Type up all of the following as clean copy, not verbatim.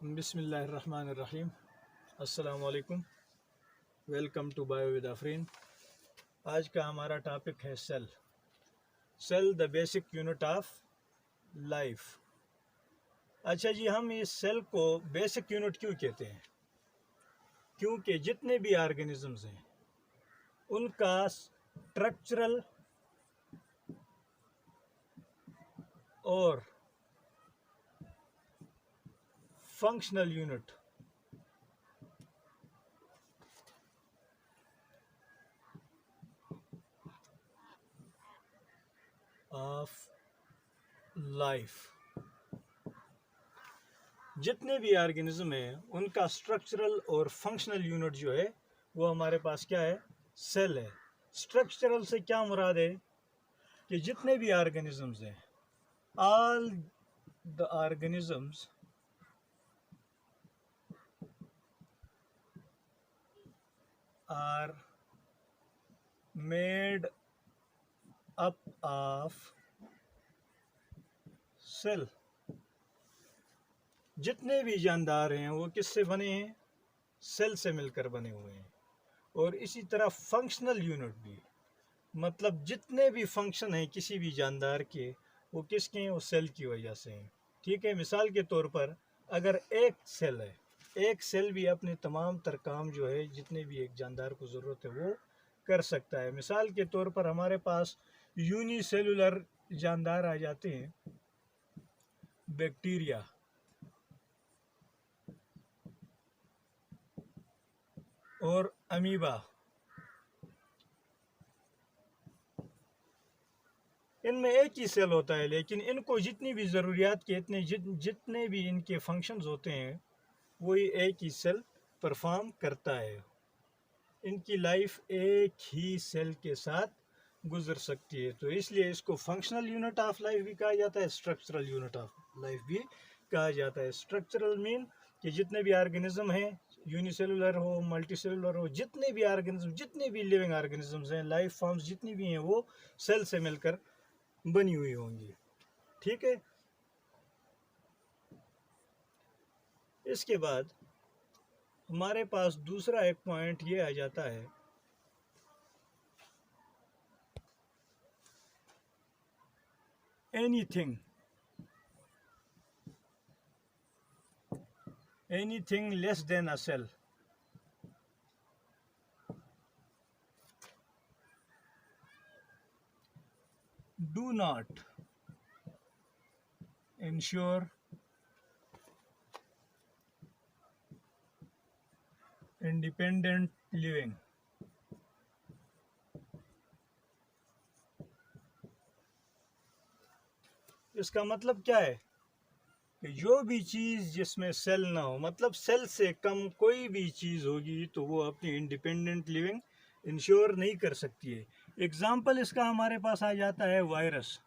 बिस्मिल्लाहिर्रहमानिर्रहीम। अस्सलाम वालेकुम। Welcome to bio with Afreen. आज का हमारा टॉपिक है cell. Cell the basic unit of life. अच्छा जी, हम इस सेल को बेसिक यूनिट क्यों कहते हैं? क्योंकि जितने भी ऑर्गेनिजम्स हैं उनका स्ट्रक्चरल और फंक्शनल यूनिट ऑफ लाइफ, जितने भी ऑर्गेनिज्म हैं उनका स्ट्रक्चरल और फंक्शनल यूनिट जो है वो हमारे पास क्या है? सेल है। स्ट्रक्चरल से क्या मुराद है? कि जितने भी ऑर्गेनिजम्स हैं, all the organisms are made up of cell. जितने भी जानदार हैं वो किससे बने हैं? सेल से मिलकर बने हुए हैं। और इसी तरह फंक्शनल यूनिट भी, मतलब जितने भी फंक्शन हैं किसी भी जानदार के, वो किसके हैं? वो सेल की वजह से हैं। ठीक है, मिसाल के तौर पर अगर एक सेल है, एक सेल भी अपने तमाम तर काम जो है जितने भी एक जानदार को ज़रूरत है वो कर सकता है। मिसाल के तौर पर हमारे पास यूनिसेलुलर जानदार आ जाते हैं, बैक्टीरिया, और अमीबा। इनमें एक ही सेल होता है, लेकिन इनको जितनी भी ज़रूरियात के जितने भी इनके फंक्शंस होते हैं वही एक ही सेल परफॉर्म करता है। इनकी लाइफ एक ही सेल के साथ गुजर सकती है, तो इसलिए इसको फंक्शनल यूनिट ऑफ लाइफ भी कहा जाता है, स्ट्रक्चरल यूनिट ऑफ लाइफ भी कहा जाता है। स्ट्रक्चरल मीन कि जितने भी ऑर्गेनिज्म हैं, यूनिसेलुलर हो, मल्टीसेलुलर हो, जितने भी ऑर्गेनिज्म, जितने भी लिविंग ऑर्गेनिजम्स हैं, लाइफ फॉर्म्स जितनी भी हैं, वो सेल से मिलकर बनी हुई होंगी। ठीक है, इसके बाद हमारे पास दूसरा एक पॉइंट ये आ जाता है, anything less than a cell do not ensure independent living। इसका मतलब क्या है? कि जो भी चीज़ जिसमें सेल ना हो, मतलब सेल से कम कोई भी चीज़ होगी तो वो अपनी इंडिपेंडेंट लिविंग इंश्योर नहीं कर सकती है। एग्जाम्पल इसका हमारे पास आ जाता है वायरस।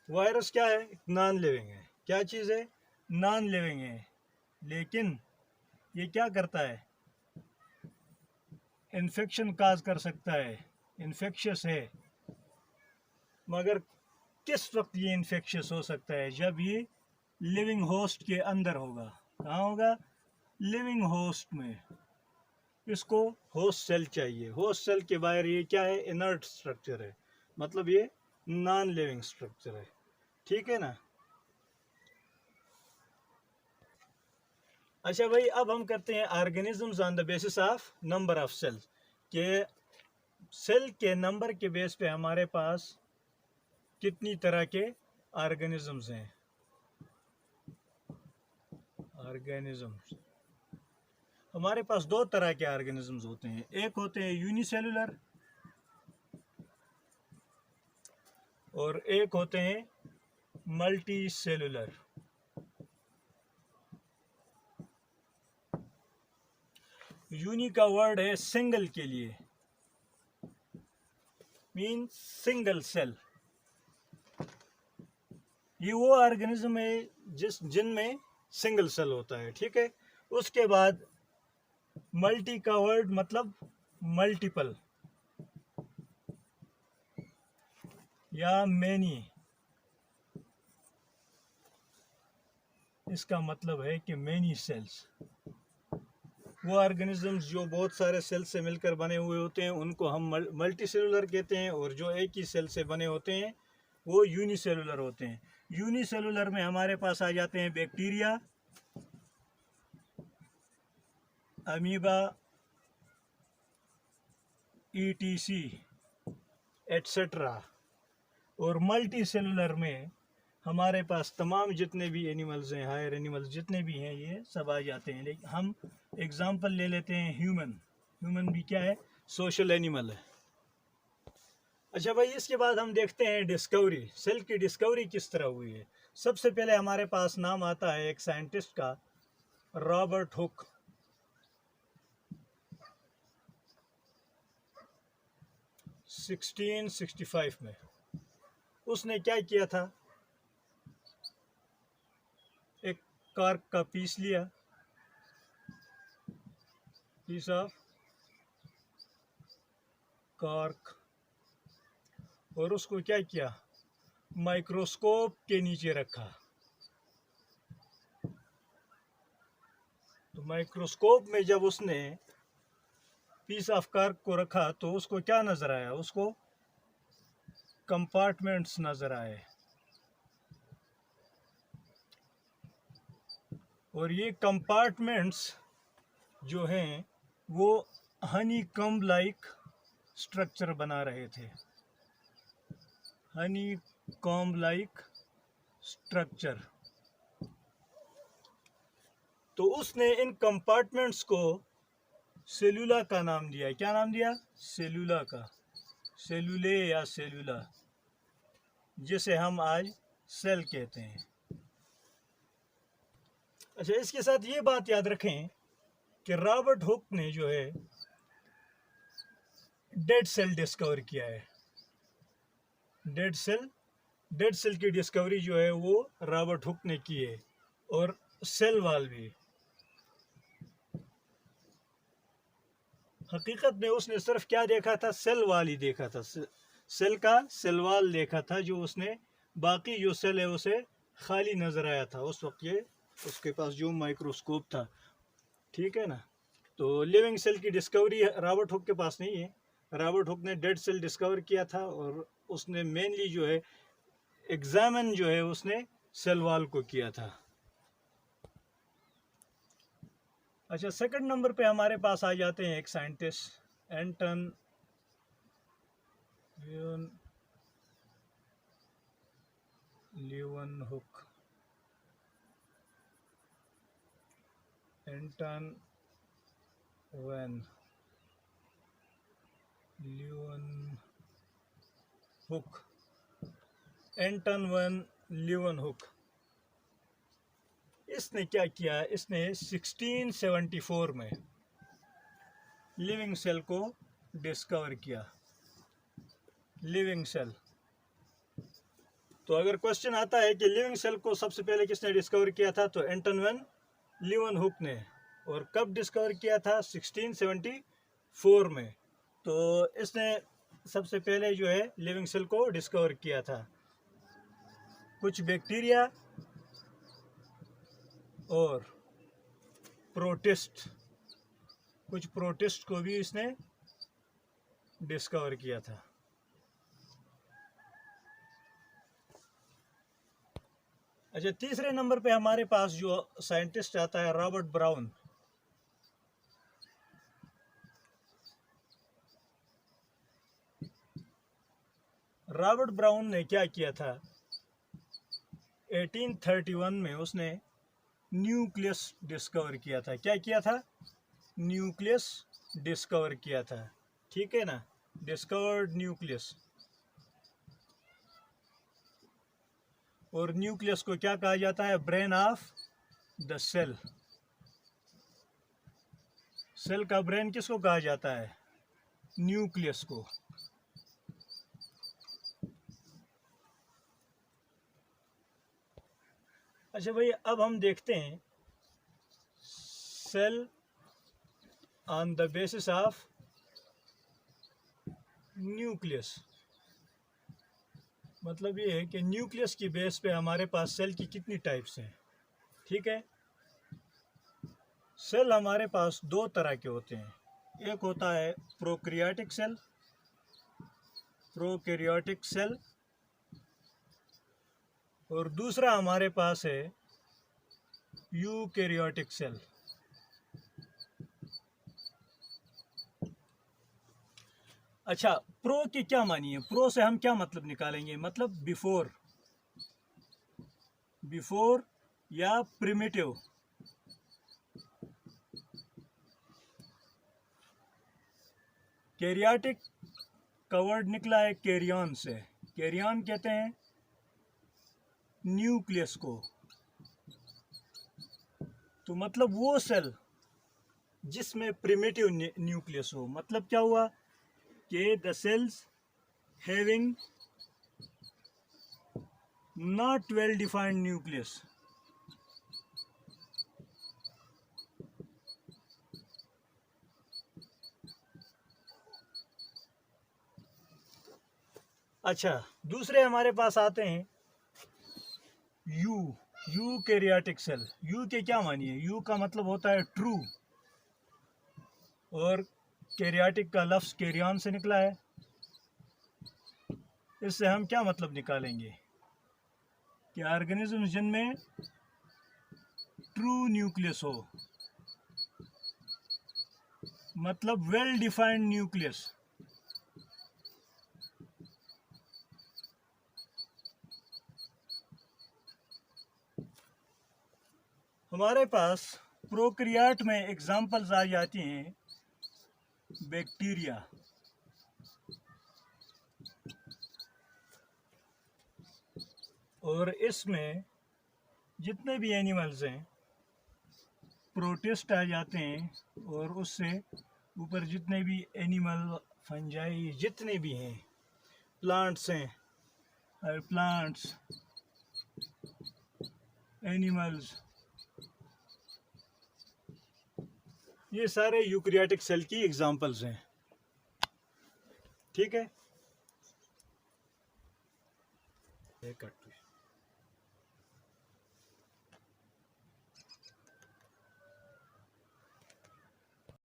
वायरस क्या है? नॉन लिविंग है। क्या चीज़ है? नॉन लिविंग है, लेकिन ये क्या करता है? इन्फेक्शन काज कर सकता है, इन्फेक्शियस है। मगर किस वक्त ये इन्फेक्शियस हो सकता है? जब ये लिविंग होस्ट के अंदर होगा। कहाँ होगा? लिविंग होस्ट में। इसको होस्ट सेल चाहिए। होस्ट सेल के बाहर ये क्या है? इनर्ट स्ट्रक्चर है, मतलब ये नॉन लिविंग स्ट्रक्चर है। ठीक है ना? अच्छा भाई, अब हम करते हैं organisms on the basis of number of cells. के सेल के नंबर के बेस पे हमारे पास कितनी तरह के ऑर्गेनिजम्स हैं? ऑर्गेनिजम्स हमारे पास दो तरह के ऑर्गेनिजम्स होते हैं। एक होते हैं यूनिसेलुलर और एक होते हैं मल्टी सेलुलर। यूनि का वर्ड है सिंगल के लिए, मीन सिंगल सेल। ये वो ऑर्गेनिज्म है जिनमें सिंगल सेल होता है। ठीक है, उसके बाद मल्टी का वर्ड मतलब मल्टीपल या मैनी। इसका मतलब है कि मैनी सेल्स। वो ऑर्गेनिजम्स जो बहुत सारे सेल से मिलकर बने हुए होते हैं उनको हम मल्टी सेलुलर कहते हैं, और जो एक ही सेल से बने होते हैं वो यूनिसेलुलर होते हैं। यूनिसेलुलर में हमारे पास आ जाते हैं बैक्टीरिया, अमीबा, ईटीसी एट्सेट्रा। और मल्टी सेलुलर में हमारे पास तमाम जितने भी एनिमल्स हैं, हायर एनिमल्स जितने भी हैं, ये सब आ जाते हैं। लेकिन हम एग्जांपल ले लेते हैं ह्यूमन। ह्यूमन भी क्या है? सोशल एनिमल है। अच्छा भाई, इसके बाद हम देखते हैं डिस्कवरी, सेल की डिस्कवरी किस तरह हुई है। सबसे पहले हमारे पास नाम आता है एक साइंटिस्ट का, रॉबर्ट हुक। 1665 में उसने क्या किया था, एक कार्क का पीस लिया, पीस ऑफ कार्क, और उसको क्या किया, माइक्रोस्कोप के नीचे रखा। तो माइक्रोस्कोप में जब उसने पीस ऑफ कार्क को रखा तो उसको क्या नजर आया, उसको कंपार्टमेंट्स नजर आए। और ये कंपार्टमेंट्स जो हैं वो हनी कम्ब लाइक स्ट्रक्चर बना रहे थे, हनी कॉम्ब लाइक स्ट्रक्चर। तो उसने इन कंपार्टमेंट्स को सेलुला का नाम दिया। क्या नाम दिया? सेलुला का, सेलुले या सेलुला, जिसे हम आज सेल कहते हैं। अच्छा, इसके साथ ये बात याद रखें कि रॉबर्ट हुक ने जो है डेड सेल डिस्कवर किया है। डेड सेल की डिस्कवरी जो है वो रॉबर्ट हुक ने की है, और सेल वॉल भी। हकीकत में उसने सिर्फ क्या देखा था, सेल वॉल ही देखा था, सेल का सेल वॉल देखा था, जो उसने बाकी जो सेल है उसे खाली नजर आया था उस वक्त। ये उसके पास जो माइक्रोस्कोप था, ठीक है ना। तो लिविंग सेल की डिस्कवरी रॉबर्ट हुक के पास नहीं है। रॉबर्ट हुक ने डेड सेल डिस्कवर किया था, और उसने मेनली जो है एग्जामिन जो है उसने सेल वॉल को किया था। अच्छा, सेकंड नंबर पे हमारे पास आ जाते हैं एक scientist, Anton Leeuwenhoek. Anton van Leeuwenhoek, Anton van Leeuwenhoek. इसने क्या किया, इसने 1674 में लिविंग सेल को डिस्कवर किया। Living cell. तो अगर क्वेश्चन आता है कि लिविंग सेल को सबसे पहले किसने डिस्कवर किया था, तो एंटन वैन ल्यूवेनहुक ने। और कब डिस्कवर किया था? 1674 में। तो इसने सबसे पहले जो है लिविंग सेल को डिस्कवर किया था। कुछ बैक्टीरिया और प्रोटिस्ट, कुछ प्रोटिस्ट को भी इसने डिस्कवर किया था। अच्छा, तीसरे नंबर पे हमारे पास जो साइंटिस्ट आता है, रॉबर्ट ब्राउन। रॉबर्ट ब्राउन ने क्या किया था, 1831 में उसने न्यूक्लियस डिस्कवर किया था। क्या किया था? न्यूक्लियस डिस्कवर किया था, ठीक है ना, डिस्कवर्ड न्यूक्लियस। और न्यूक्लियस को क्या कहा जाता है? Brain of the cell. Cell का ब्रेन किसको कहा जाता है? न्यूक्लियस को। अच्छा भाई, अब हम देखते हैं cell on the basis of nucleus. मतलब ये है कि न्यूक्लियस की बेस पे हमारे पास सेल की कितनी टाइप्स हैं। ठीक है। सेल हमारे पास दो तरह के होते हैं, एक होता है प्रोकैरियोटिक सेल और दूसरा हमारे पास है यूकैरियोटिक सेल। अच्छा, प्रो की क्या मानी है? प्रो से हम क्या मतलब निकालेंगे? मतलब बिफोर या प्रिमिटिव। कैरियोटिक का वर्ड निकला है कैरियन से। कैरियन कहते हैं न्यूक्लियस को। तो मतलब वो सेल जिसमें प्रिमिटिव न्यूक्लियस हो। मतलब क्या हुआ कि the sales having not well defined nucleus. अच्छा, दूसरे हमारे पास आते हैं यूकैरियोटिक सेल। यू के क्या मानिए? यू का मतलब होता है ट्रू और कैरियोटिक का लफ्ज़ कैरियन से निकला है। इससे हम क्या मतलब निकालेंगे कि ऑर्गेनिज्म जिनमें ट्रू न्यूक्लियस हो, मतलब वेल डिफाइंड न्यूक्लियस। हमारे पास प्रोकैरियोट में एग्जाम्पल्स आ जाती हैं बैक्टीरिया, और इसमें जितने भी एनिमल्स हैं प्रोटिस्ट आ जाते हैं, और उससे ऊपर जितने भी एनिमल फंजाई जितने भी हैं, प्लांट्स हैं, प्लांट्स, एनिमल्स, ये सारे यूकैरियोटिक सेल की एग्जांपल्स हैं। ठीक है।